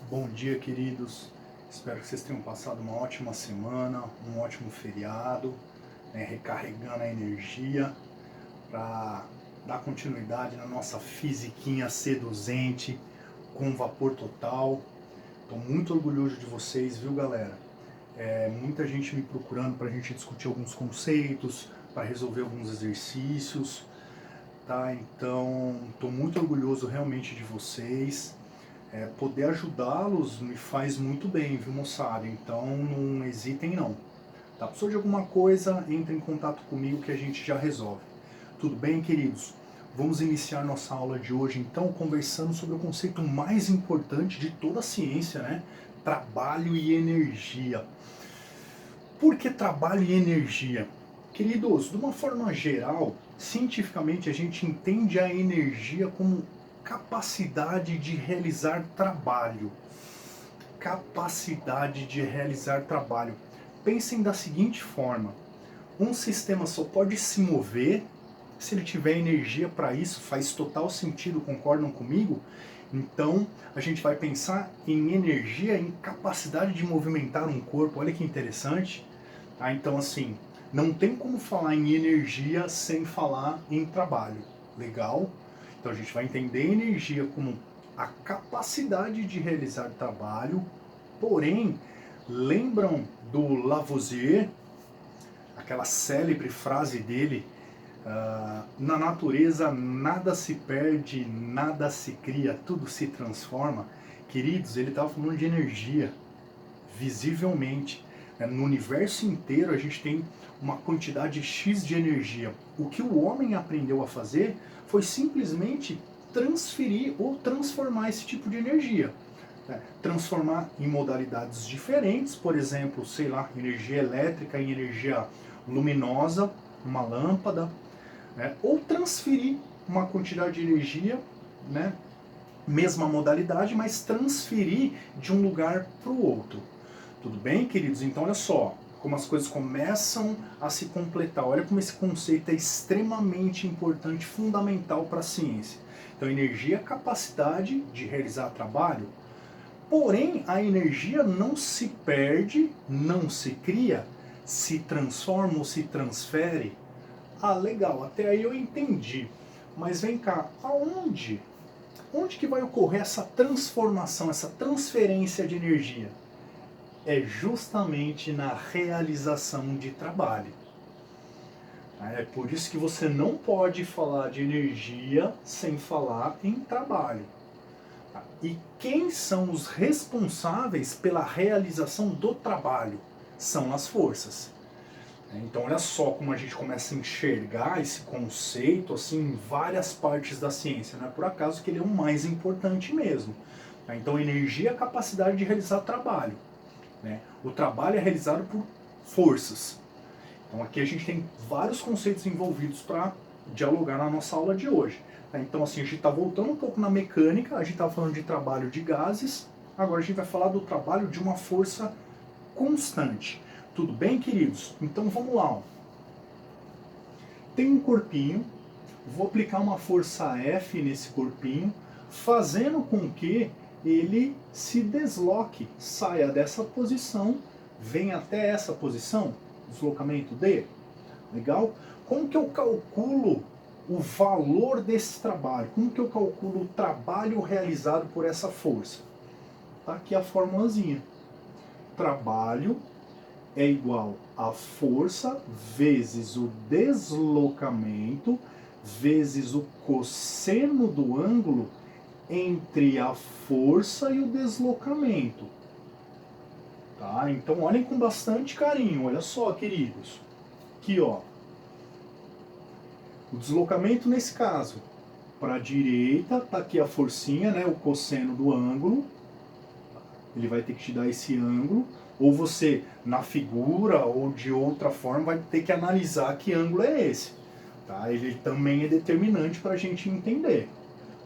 Bom dia, queridos. Espero que vocês tenham passado uma ótima semana, um ótimo feriado, recarregando a energia para dar continuidade na nossa fisiquinha seduzente, com vapor total. Estou muito orgulhoso de vocês, viu, galera? Muita gente me procurando para a gente discutir alguns conceitos, para resolver alguns exercícios, tá? Então, estou muito orgulhoso realmente de vocês. Poder ajudá-los me faz muito bem, viu, moçada? Então não hesitem não. Tá? Precisou de alguma coisa, entre em contato comigo que a gente já resolve. Tudo bem, queridos? Vamos iniciar nossa aula de hoje então conversando sobre o conceito mais importante de toda a ciência, né? Trabalho e energia. Por que trabalho e energia? Queridos, de uma forma geral, cientificamente a gente entende a energia como capacidade de realizar trabalho. Capacidade de realizar trabalho. Pensem da seguinte forma: um sistema só pode se mover se ele tiver energia para isso. Faz total sentido, concordam comigo? Então a gente vai pensar em energia, em capacidade de movimentar um corpo. Olha que interessante. Então assim, não tem como falar em energia sem falar em trabalho. Legal? Então a gente vai entender energia como a capacidade de realizar trabalho, porém, lembram do Lavoisier, aquela célebre frase dele, na natureza nada se perde, nada se cria, tudo se transforma. Queridos, ele estava falando de energia, visivelmente. No universo inteiro a gente tem uma quantidade X de energia. O que o homem aprendeu a fazer foi simplesmente transferir ou transformar esse tipo de energia. Transformar em modalidades diferentes, por exemplo, sei lá, energia elétrica em energia luminosa, uma lâmpada, ou transferir uma quantidade de energia, né, mesma modalidade, mas transferir de um lugar para o outro. Tudo bem, queridos? Então olha só como as coisas começam a se completar. Olha como esse conceito é extremamente importante, fundamental para a ciência. Então energia é a capacidade de realizar trabalho, porém a energia não se perde, não se cria, se transforma ou se transfere. Ah, legal, até aí eu entendi. Mas vem cá, aonde? Onde que vai ocorrer essa transformação, essa transferência de energia? É justamente na realização de trabalho. É por isso que você não pode falar de energia sem falar em trabalho. E quem são os responsáveis pela realização do trabalho? São as forças. Então olha só como a gente começa a enxergar esse conceito assim em várias partes da ciência. Não é por acaso que ele é o mais importante mesmo. Então energia é a capacidade de realizar trabalho. O trabalho é realizado por forças. Então aqui a gente tem vários conceitos envolvidos para dialogar na nossa aula de hoje. Então assim, a gente está voltando um pouco na mecânica, a gente estava falando de trabalho de gases, agora a gente vai falar do trabalho de uma força constante. Tudo bem, queridos? Então vamos lá. Ó. Tem um corpinho, vou aplicar uma força F nesse corpinho, fazendo com que ele se desloque, saia dessa posição, venha até essa posição, deslocamento D. Legal? Como que eu calculo o valor desse trabalho? Como que eu calculo o trabalho realizado por essa força? Tá aqui a formulazinha. Trabalho é igual a força vezes o deslocamento vezes o cosseno do ângulo entre a força e o deslocamento. Tá? Então olhem com bastante carinho, olha só, queridos. Aqui, ó. O deslocamento nesse caso, para a direita, tá aqui a forcinha, né, o cosseno do ângulo. Ele vai ter que te dar esse ângulo, ou você, na figura ou de outra forma, vai ter que analisar que ângulo é esse. Tá? Ele também é determinante para a gente entender.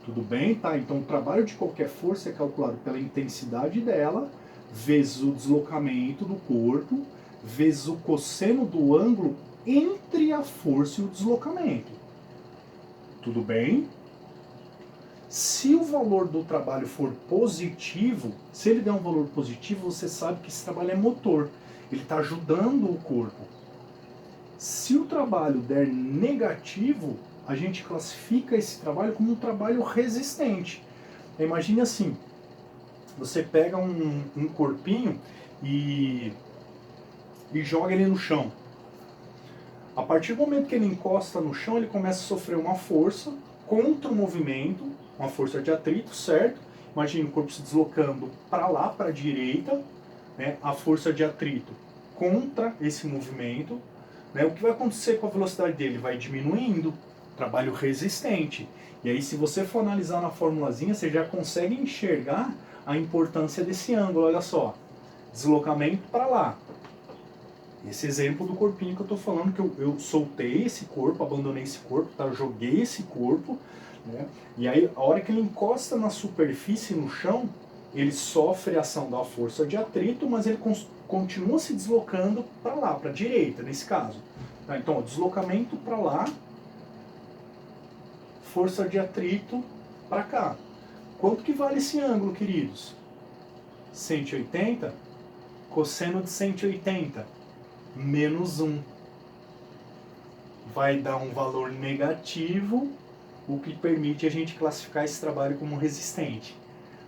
Tudo bem? Tá? Então o trabalho de qualquer força é calculado pela intensidade dela, vezes o deslocamento do corpo, vezes o cosseno do ângulo entre a força e o deslocamento. Tudo bem? Se o valor do trabalho for positivo, se ele der um valor positivo, você sabe que esse trabalho é motor. Ele está ajudando o corpo. Se o trabalho der negativo, a gente classifica esse trabalho como um trabalho resistente. Imagine assim, você pega um corpinho e joga ele no chão. A partir do momento que ele encosta no chão, ele começa a sofrer uma força contra o movimento, uma força de atrito, certo? Imagine o corpo se deslocando para lá, para a direita, né? A força de atrito contra esse movimento. Né? O que vai acontecer com a velocidade dele? Vai diminuindo, trabalho resistente. E aí, se você for analisar na formulazinha, você já consegue enxergar a importância desse ângulo. Olha só, deslocamento para lá. Esse exemplo do corpinho que eu estou falando, que eu soltei esse corpo, abandonei esse corpo, tá? Eu joguei esse corpo, né? E aí, a hora que ele encosta na superfície, no chão, ele sofre a ação da força de atrito, mas ele continua se deslocando para lá, para a direita, nesse caso. Tá? Então, ó, deslocamento para lá, força de atrito para cá. Quanto que vale esse ângulo, queridos? 180, cosseno de 180, menos 1. Vai dar um valor negativo, o que permite a gente classificar esse trabalho como resistente.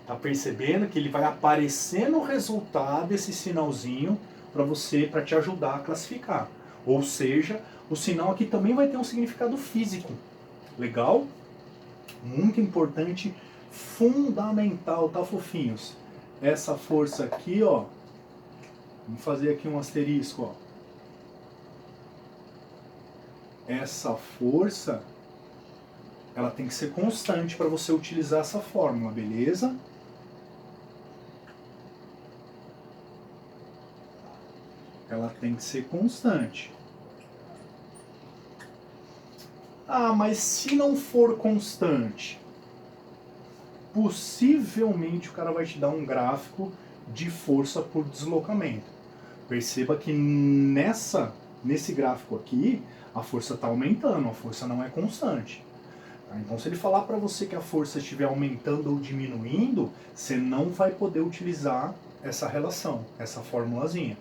Tá percebendo que ele vai aparecer no resultado esse sinalzinho para te ajudar a classificar. Ou seja, o sinal aqui também vai ter um significado físico. Legal? Muito importante, fundamental, tá, fofinhos? Essa força aqui, ó, vamos fazer aqui um asterisco, ó. Essa força, ela tem que ser constante para você utilizar essa fórmula, beleza? Ela tem que ser constante. Ah, mas se não for constante, possivelmente o cara vai te dar um gráfico de força por deslocamento. Perceba que nesse gráfico aqui, a força está aumentando, a força não é constante. Tá? Então, se ele falar para você que a força estiver aumentando ou diminuindo, você não vai poder utilizar essa relação, essa formulazinha.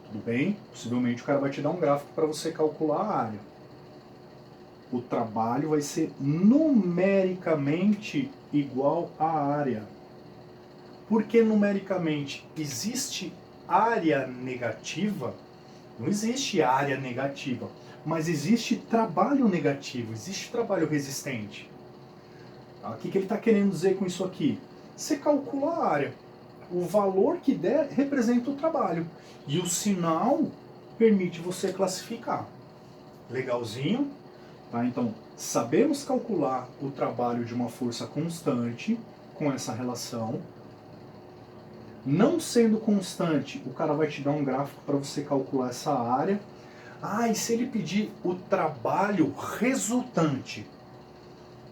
Tudo bem? Possivelmente o cara vai te dar um gráfico para você calcular a área. O trabalho vai ser numericamente igual à área. Por que numericamente? Existe área negativa? Não existe área negativa, mas existe trabalho negativo, existe trabalho resistente. O que ele está querendo dizer com isso aqui? Você calcula a área. O valor que der representa o trabalho. E o sinal permite você classificar. Legalzinho? Tá? Então, sabemos calcular o trabalho de uma força constante com essa relação. Não sendo constante, o cara vai te dar um gráfico para você calcular essa área. Ah, e se ele pedir o trabalho resultante?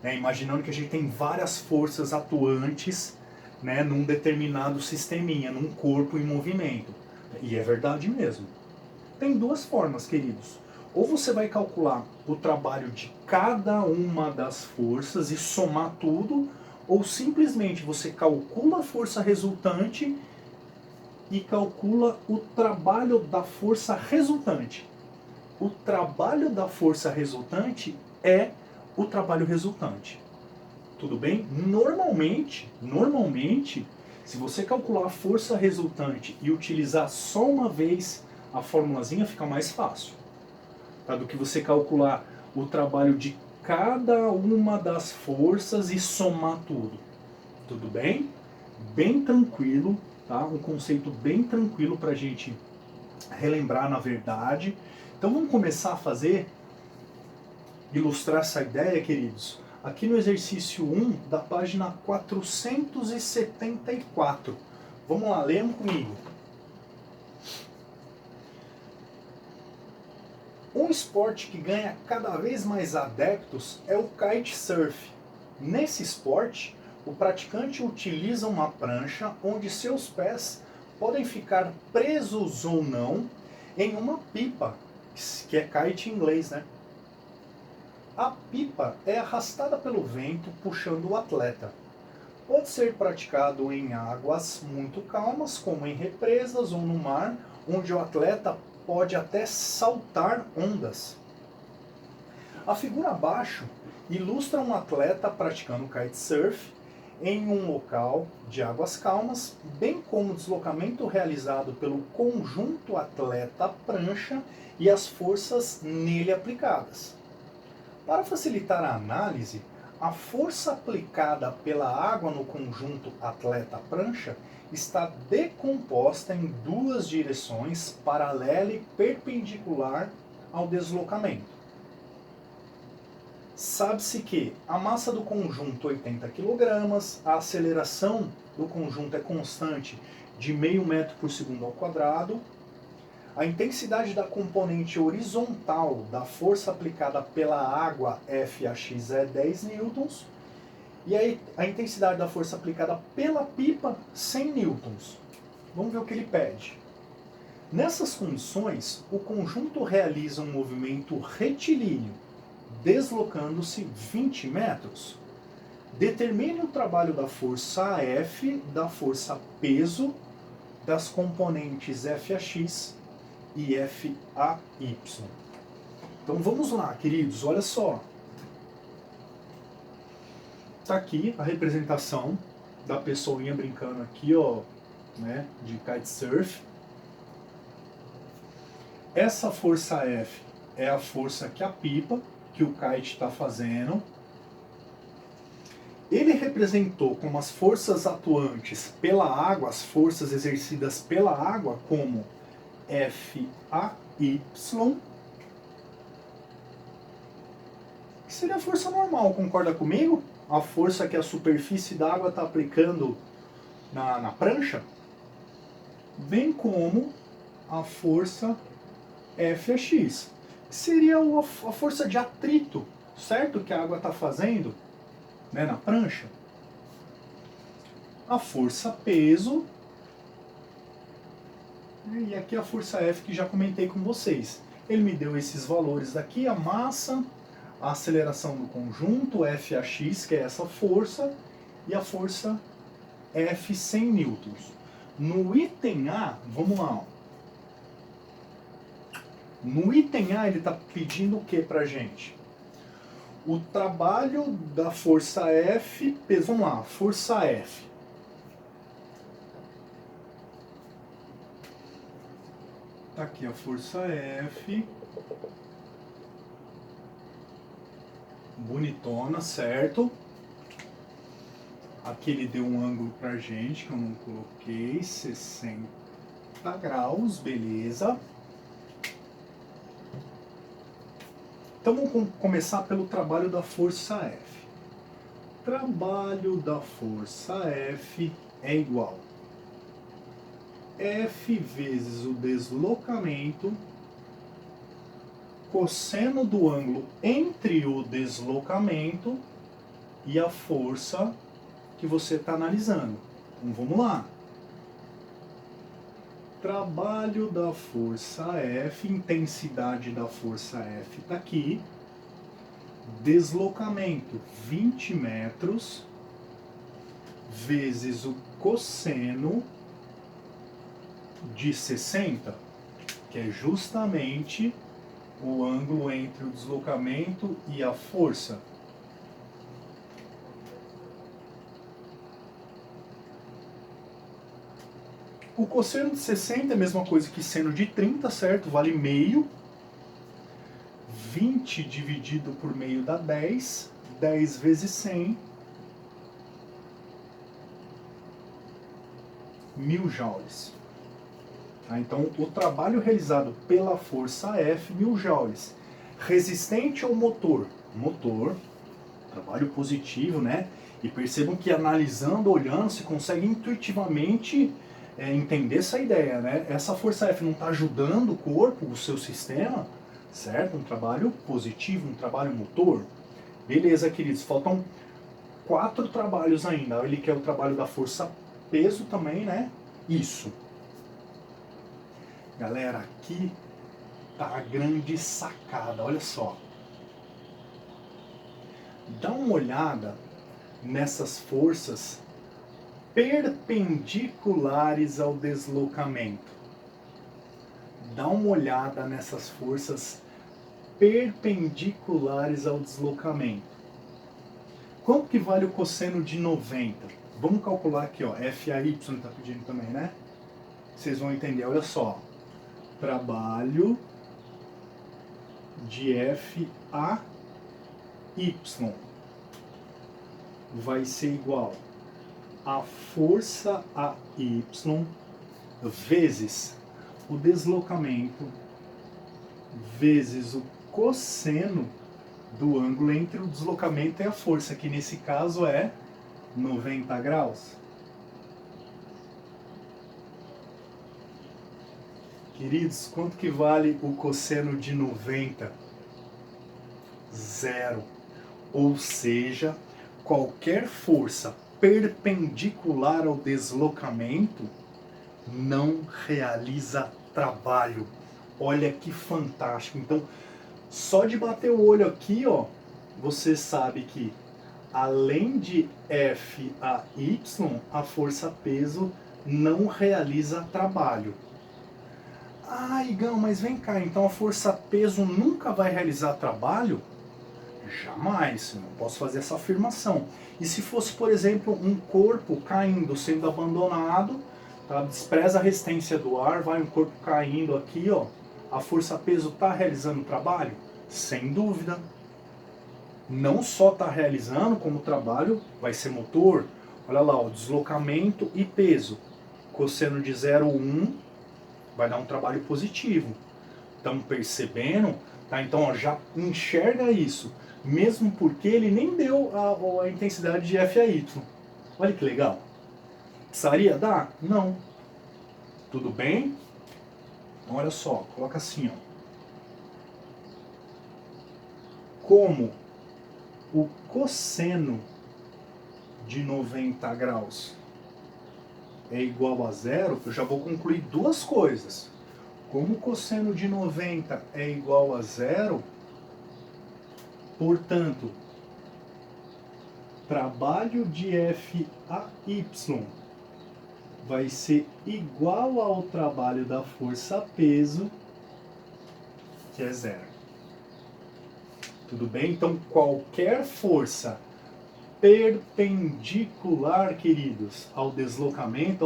Imaginando que a gente tem várias forças atuantes, né, num determinado sisteminha, num corpo em movimento. E é verdade mesmo. Tem duas formas, queridos. Ou você vai calcular o trabalho de cada uma das forças e somar tudo, ou simplesmente você calcula a força resultante e calcula o trabalho da força resultante. O trabalho da força resultante é o trabalho resultante. Tudo bem? Normalmente, se você calcular a força resultante e utilizar só uma vez a formulazinha, fica mais fácil. Tá? Do que você calcular o trabalho de cada uma das forças e somar tudo. Tudo bem? Bem tranquilo, tá? Um conceito bem tranquilo para a gente relembrar na verdade. Então vamos começar a ilustrar essa ideia, queridos, aqui no exercício 1 da página 474. Vamos lá, leiam comigo. Um esporte que ganha cada vez mais adeptos é o kitesurf. Nesse esporte, o praticante utiliza uma prancha onde seus pés podem ficar presos ou não em uma pipa, que é kite em inglês, né? A pipa é arrastada pelo vento puxando o atleta. Pode ser praticado em águas muito calmas, como em represas ou no mar, onde o atleta pode até saltar ondas. A figura abaixo ilustra um atleta praticando kitesurf em um local de águas calmas, bem como o deslocamento realizado pelo conjunto atleta-prancha e as forças nele aplicadas. Para facilitar a análise, a força aplicada pela água no conjunto atleta-prancha está decomposta em duas direções paralela e perpendicular ao deslocamento. Sabe-se que a massa do conjunto 80 kg, a aceleração do conjunto é constante de meio metro por segundo ao quadrado, a intensidade da componente horizontal da força aplicada pela água FAX é 10 newtons e a intensidade da força aplicada pela pipa 100 newtons. Vamos ver o que ele pede. Nessas condições, o conjunto realiza um movimento retilíneo, deslocando-se 20 metros. Determine o trabalho da força F, da força peso, das componentes FAX e FAY. Então vamos lá, queridos, olha só. Está aqui a representação da pessoinha brincando aqui, ó, né, de kitesurf. Essa força F é a força que a pipa, que o kite está fazendo. Ele representou como as forças atuantes pela água, as forças exercidas pela água, como FAY, que seria a força normal, concorda comigo? A força que a superfície da água está aplicando na prancha, bem como a força FAX, que seria a força de atrito, certo? Que a água está fazendo, né, na prancha. A força peso, e aqui a força F que já comentei com vocês. Ele me deu esses valores daqui, a massa, a aceleração do conjunto, FAX, que é essa força, e a força F 100 newtons. No item A, vamos lá, ó. No item A ele está pedindo o que pra gente? O trabalho da força F, peso, vamos lá, força F. Tá aqui a força F. Bonitona, certo? Aqui ele deu um ângulo pra gente, que eu não coloquei, 60 graus, beleza. Então vamos começar pelo trabalho da força F. Trabalho da força F é igual F vezes o deslocamento, cosseno do ângulo entre o deslocamento e a força que você está analisando. Então vamos lá. Trabalho da força F, intensidade da força F está aqui. Deslocamento 20 metros vezes o cosseno de 60, que é justamente o ângulo entre o deslocamento e a força. O cosseno de 60 é a mesma coisa que seno de 30, certo? Vale meio. 20 dividido por meio dá 10. 10 vezes 100. 1000 joules. Tá? Então, o trabalho realizado pela força F, 1000 joules. Resistente ao motor? Motor. Trabalho positivo, né? E percebam que analisando, olhando, se consegue intuitivamente entender essa ideia, né? Essa força F não está ajudando o corpo, o seu sistema, certo? Um trabalho positivo, um trabalho motor. Beleza, queridos, faltam 4 trabalhos ainda. Ele quer o trabalho da força peso também, né? Isso. Galera, aqui tá a grande sacada, olha só. Dá uma olhada nessas forças perpendiculares ao deslocamento. Dá uma olhada nessas forças perpendiculares ao deslocamento. Quanto que vale o cosseno de 90? Vamos calcular aqui, ó, FAY está pedindo também, né? Vocês vão entender, olha só. Trabalho de FAY vai ser igual a força AY vezes o deslocamento vezes o cosseno do ângulo entre o deslocamento e a força, que nesse caso é 90 graus. Queridos, quanto que vale o cosseno de 90? Zero. Ou seja, qualquer força perpendicular ao deslocamento não realiza trabalho. Olha que fantástico. Então, só de bater o olho aqui, ó, você sabe que além de FAY, a força-peso não realiza trabalho. Ah, Igão, mas vem cá, então a força-peso nunca vai realizar trabalho? Jamais, eu não posso fazer essa afirmação. E se fosse, por exemplo, um corpo caindo, sendo abandonado, tá? Despreza a resistência do ar, vai um corpo caindo aqui, ó, a força-peso está realizando trabalho? Sem dúvida. Não só está realizando, como o trabalho vai ser motor. Olha lá, o deslocamento e peso. Cosseno de 0,1 vai dar um trabalho positivo. Estamos percebendo? Tá? Então, ó, já enxerga isso. Mesmo porque ele nem deu a intensidade de FAY. Olha que legal. Precisaria dar? Não. Tudo bem? Então, olha só, coloca assim, ó. Como o cosseno de 90 graus é igual a zero, eu já vou concluir duas coisas. Como o cosseno de 90 é igual a zero, portanto, trabalho de FAY vai ser igual ao trabalho da força-peso, que é zero. Tudo bem? Então, qualquer força perpendicular, queridos, ao deslocamento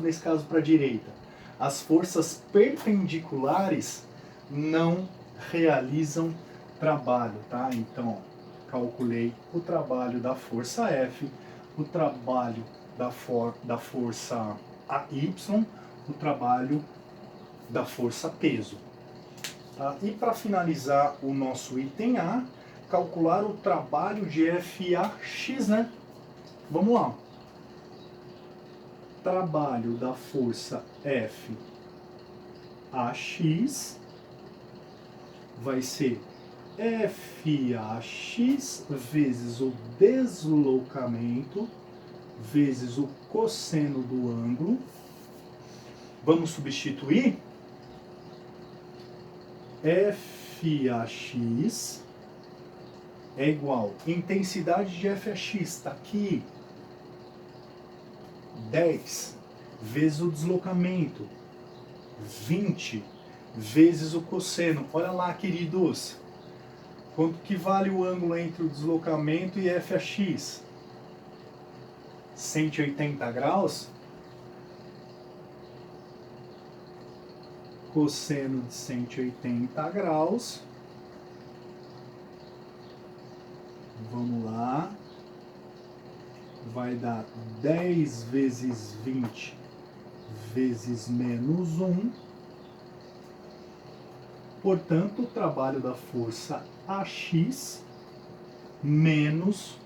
nesse caso para a direita, as forças perpendiculares não realizam trabalho, tá? Então, ó, calculei o trabalho da força F, o trabalho da força AY, o trabalho da força peso. Tá? E para finalizar o nosso item A, calcular o trabalho de FAX, né? Vamos lá. Trabalho da força FAX vai ser FAX vezes o deslocamento vezes o cosseno do ângulo. Vamos substituir? FAX é igual a intensidade de FAX, está aqui, 10 vezes o deslocamento, 20 vezes o cosseno. Olha lá, queridos, quanto que vale o ângulo entre o deslocamento e FAX? 180 graus. Cosseno de 180 graus. Vamos lá. Vai dar 10 vezes 20 vezes menos 1. Portanto, o trabalho da força AX menos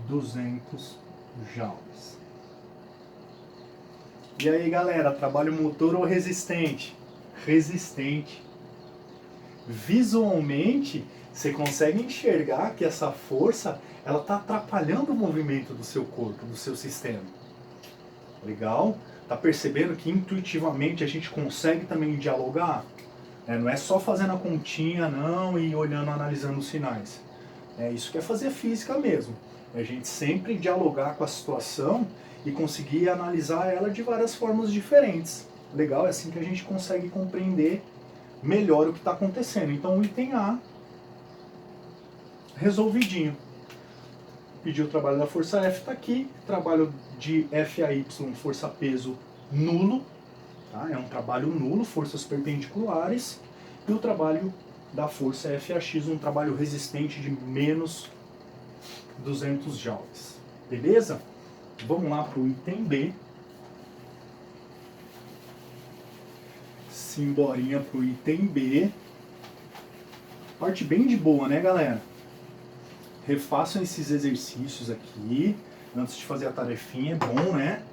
200 joules. E aí, galera, trabalho motor ou resistente? Resistente. Visualmente, você consegue enxergar que essa força ela está atrapalhando o movimento do seu corpo, do seu sistema. Legal? Tá percebendo que intuitivamente a gente consegue também dialogar? Não é só fazendo a continha, não, e olhando, analisando os sinais. Isso que é fazer física mesmo. É a gente sempre dialogar com a situação e conseguir analisar ela de várias formas diferentes. Legal, é assim que a gente consegue compreender melhor o que está acontecendo. Então, o item A, resolvidinho. Pediu o trabalho da força F, está aqui. Trabalho de FAY, força peso nulo. Tá? É um trabalho nulo, forças perpendiculares. E o trabalho da força FAX, um trabalho resistente de menos 200 joules. Beleza? Vamos lá para o item B. Simbolinha para o item B. Parte bem de boa, né, galera? Refaçam esses exercícios aqui antes de fazer a tarefinha, é bom, né?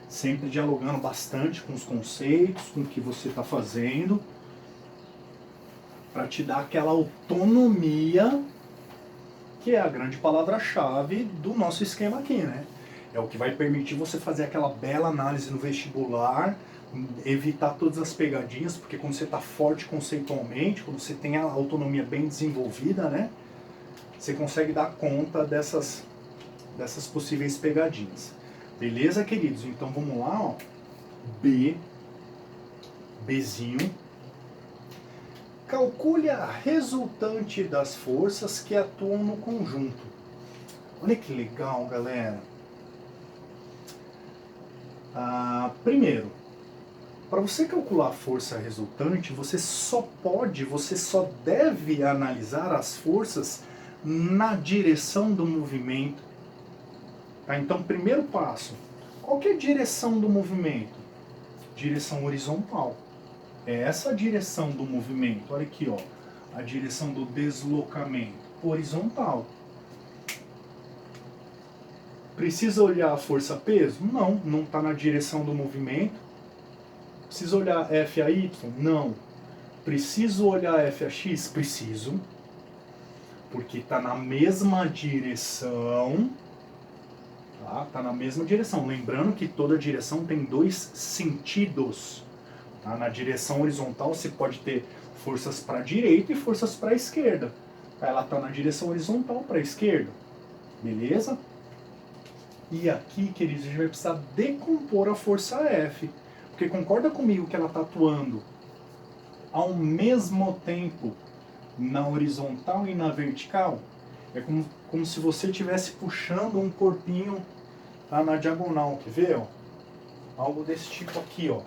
Sempre dialogando bastante com os conceitos, com o que você está fazendo, para te dar aquela autonomia, que é a grande palavra-chave do nosso esquema aqui, né? É o que vai permitir você fazer aquela bela análise no vestibular, evitar todas as pegadinhas, porque quando você está forte conceitualmente, quando você tem a autonomia bem desenvolvida, né? Você consegue dar conta dessas possíveis pegadinhas. Beleza, queridos? Então vamos lá, ó. Bzinho. Calcule a resultante das forças que atuam no conjunto. Olha que legal, galera. Primeiro, para você calcular a força resultante, você só deve analisar as forças na direção do movimento. Tá? Então, primeiro passo, qual que é a direção do movimento? Direção horizontal. É essa a direção do movimento. Olha aqui, ó, a direção do deslocamento horizontal. Precisa olhar a força-peso? Não, não está na direção do movimento. Precisa olhar FAY? Não. Preciso olhar FAX? Preciso. Porque está na mesma direção. Tá? Tá na mesma direção. Lembrando que toda direção tem dois sentidos. Tá? Na direção horizontal você pode ter forças para a direita e forças para a esquerda. Ela está na direção horizontal para a esquerda. Beleza? E aqui, queridos, a gente vai precisar decompor a força F. Porque concorda comigo que ela está atuando ao mesmo tempo na horizontal e na vertical? É como se você estivesse puxando um corpinho na diagonal. Quer ver? Ó? Algo desse tipo aqui, ó.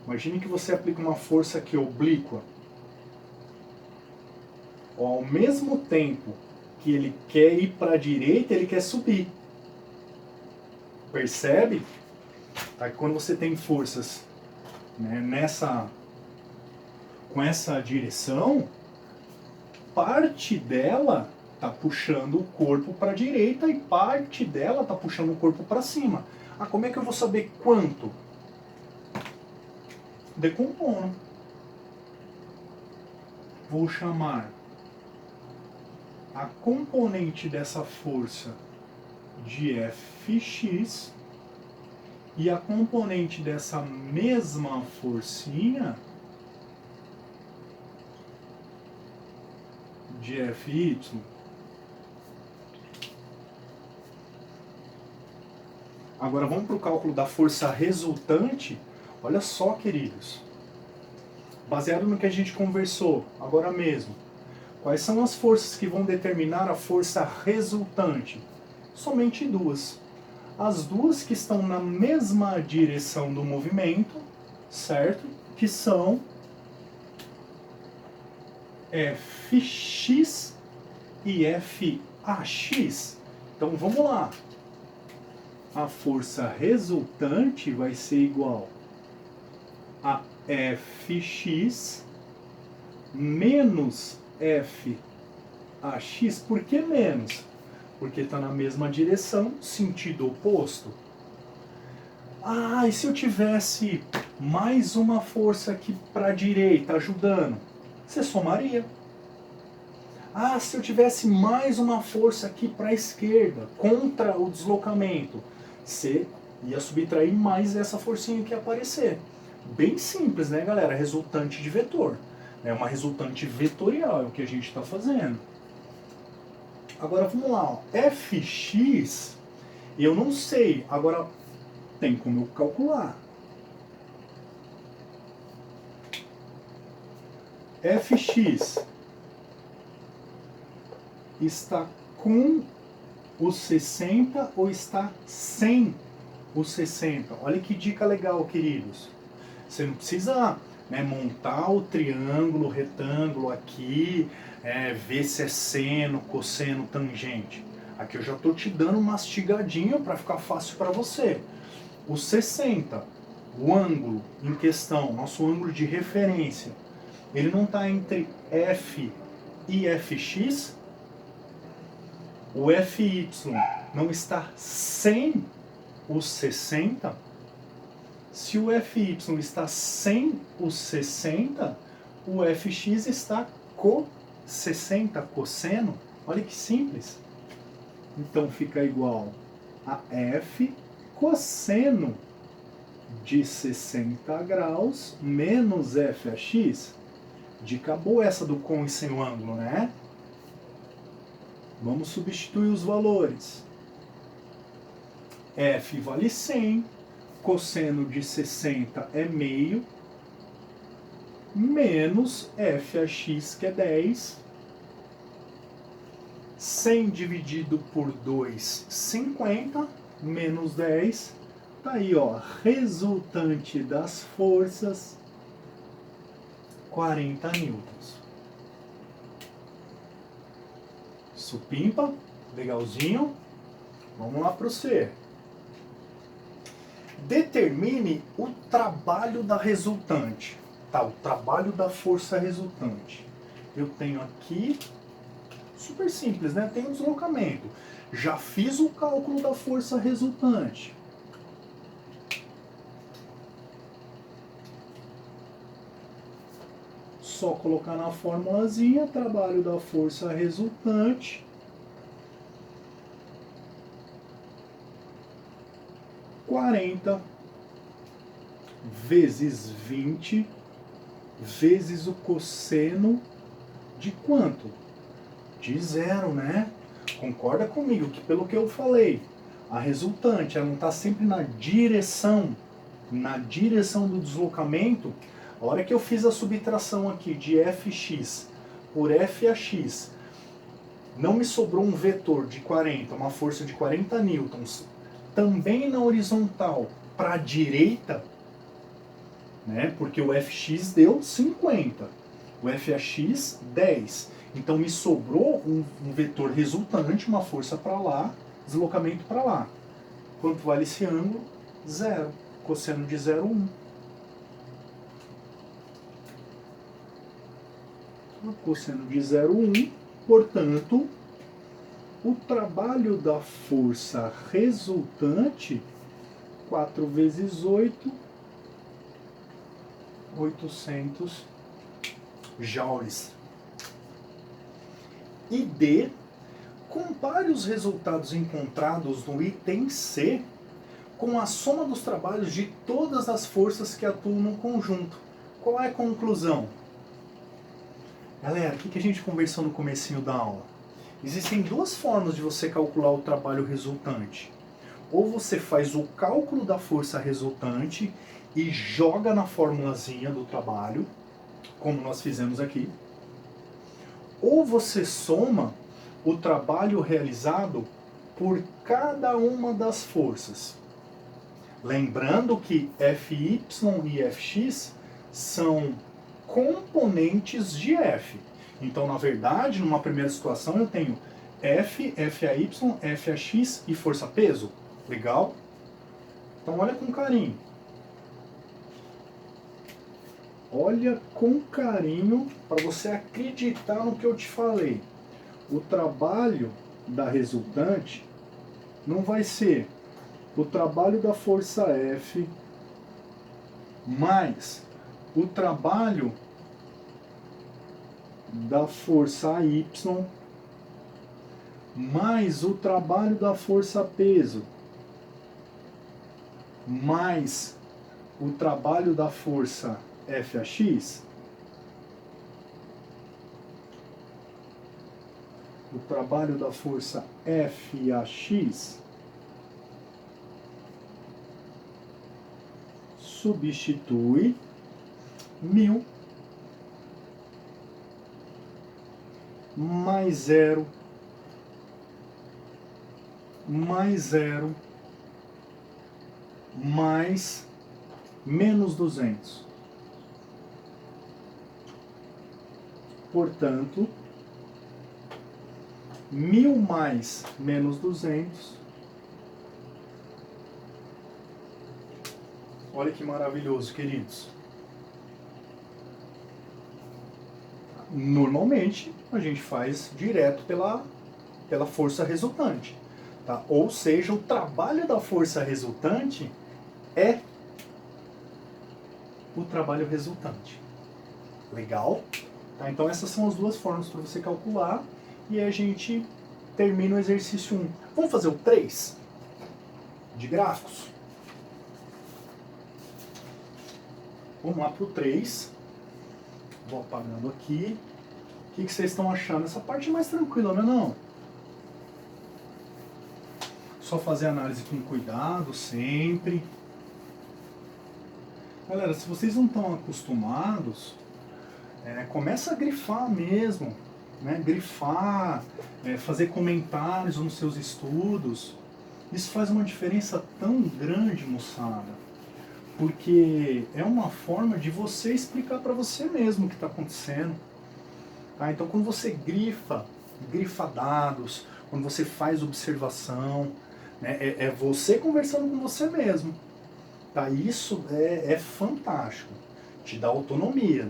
Imagine que você aplica uma força aqui oblíqua. Ao mesmo tempo que ele quer ir para a direita, ele quer subir. Percebe? Tá? Quando você tem forças, né, com essa direção, parte dela está puxando o corpo para a direita e parte dela está puxando o corpo para cima. Como é que eu vou saber quanto? Decompondo. Vou chamar a componente dessa força de Fx e a componente dessa mesma forcinha de Fy. Agora vamos para o cálculo da força resultante. Olha só, queridos. Baseado no que a gente conversou agora mesmo. Quais são as forças que vão determinar a força resultante? Somente duas. As duas que estão na mesma direção do movimento, certo? Que são Fx e Fax. Então vamos lá. A força resultante vai ser igual a Fx menos Fax. Por que menos? Porque está na mesma direção, sentido oposto. E se eu tivesse mais uma força aqui para a direita ajudando? Você somaria. Se eu tivesse mais uma força aqui para a esquerda, contra o deslocamento, você ia subtrair mais essa forcinha que ia aparecer. Bem simples, né, galera? Resultante de vetor. É uma resultante vetorial, é o que a gente está fazendo. Agora vamos lá, ó. Fx, eu não sei, agora tem como eu calcular. Fx está com os 60 ou está sem os 60? Olha que dica legal, queridos. Você não precisa, né, montar o triângulo, o retângulo aqui, ver se é seno, cosseno, tangente. Aqui eu já estou te dando um mastigadinho para ficar fácil para você. Os 60, o ângulo em questão, nosso ângulo de referência, ele não está entre F e Fx? O Fy não está sem os 60? Se o Fy está sem os 60, o Fx está com 60, cosseno. Olha que simples. Então fica igual a F cosseno de 60 graus menos Fx. Dica boa essa do com e sem o ângulo, né? Vamos substituir os valores. F vale 100, cosseno de 60 é meio, menos Fx, que é 10. 100 dividido por 2, 50, menos 10. Tá aí, ó, resultante das forças, 40 newtons. Supimpa, legalzinho. Vamos lá para o C. Determine o trabalho da resultante. Tá, o trabalho da força resultante. Eu tenho aqui, super simples, né? Tem um deslocamento. Já fiz o cálculo da força resultante. Só colocar na formulazinha, trabalho da força resultante. 40 vezes 20 vezes o cosseno de quanto? De 0, né? Concorda comigo que pelo que eu falei, a resultante ela não está sempre na direção do deslocamento. A hora que eu fiz a subtração aqui de Fx por Fax, não me sobrou um vetor de 40, uma força de 40 newtons, também na horizontal para a direita, né? Porque o Fx deu 50, o Fax 10. Então me sobrou um vetor resultante, uma força para lá, deslocamento para lá. Quanto vale esse ângulo? 0. Cosseno de 0, 1. Cosseno de 0, 1. Portanto, o trabalho da força resultante, 4 vezes 8, 800 joules. E D, compare os resultados encontrados no item C com a soma dos trabalhos de todas as forças que atuam no conjunto. Qual é a conclusão? Galera, o que a gente conversou no comecinho da aula? Existem duas formas de você calcular o trabalho resultante. Ou você faz o cálculo da força resultante e joga na formulazinha do trabalho, como nós fizemos aqui. Ou você soma o trabalho realizado por cada uma das forças. Lembrando que Fy e Fx são componentes de F. Então, na verdade, numa primeira situação eu tenho F, Fy, Fax e força-peso. Legal? Então olha com carinho. Olha com carinho para você acreditar no que eu te falei. O trabalho da resultante não vai ser o trabalho da força F mais o trabalho da força Y mais o trabalho da força peso mais o trabalho da força Fax. trabalho da força FAX substitui 1000 mais 0 mais 0 mais menos 200. Portanto, 1000 mais menos 200. Olha que maravilhoso, queridos. Normalmente, a gente faz direto pela força resultante. Tá? Ou seja, o trabalho da força resultante é o trabalho resultante. Legal? Tá? Então essas são as duas formas para você calcular e a gente termina o exercício 1. Vamos fazer o 3 de gráficos? Vamos lá para o 3. Vou apagando aqui. O que vocês estão achando? Essa parte é mais tranquila, não é não? Só fazer a análise com cuidado sempre. Galera, se vocês não estão acostumados, começa a grifar mesmo, né? Grifar, fazer comentários nos seus estudos. Isso faz uma diferença tão grande, moçada, porque é uma forma de você explicar para você mesmo o que está acontecendo. Tá? Então, quando você grifa dados, quando você faz observação, né? É você conversando com você mesmo. Tá? Isso é fantástico, te dá autonomia.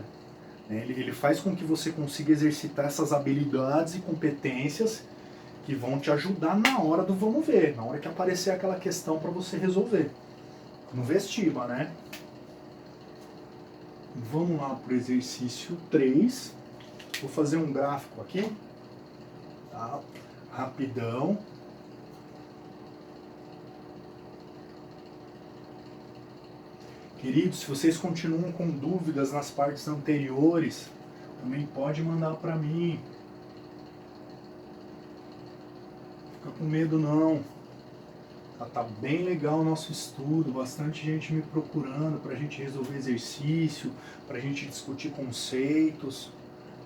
Né? Ele faz com que você consiga exercitar essas habilidades e competências que vão te ajudar na hora do vamos ver, na hora que aparecer aquela questão para você resolver. No vestiba, né? Vamos lá para o exercício 3. Vou fazer um gráfico aqui, tá? Rapidão. Queridos, se vocês continuam com dúvidas nas partes anteriores, também pode mandar para mim. Fica com medo não. Tá bem legal o nosso estudo, bastante gente me procurando para a gente resolver exercício, para a gente discutir conceitos.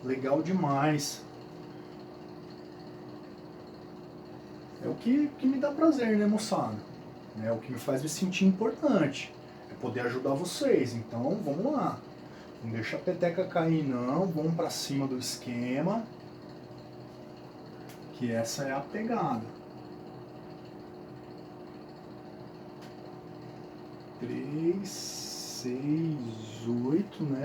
Legal demais. É o que me dá prazer, né, moçada? É o que me faz me sentir importante. É poder ajudar vocês. Então, vamos lá. Não deixa a peteca cair, não. Vamos para cima do esquema. Que essa é a pegada. 3, 6, 8, né?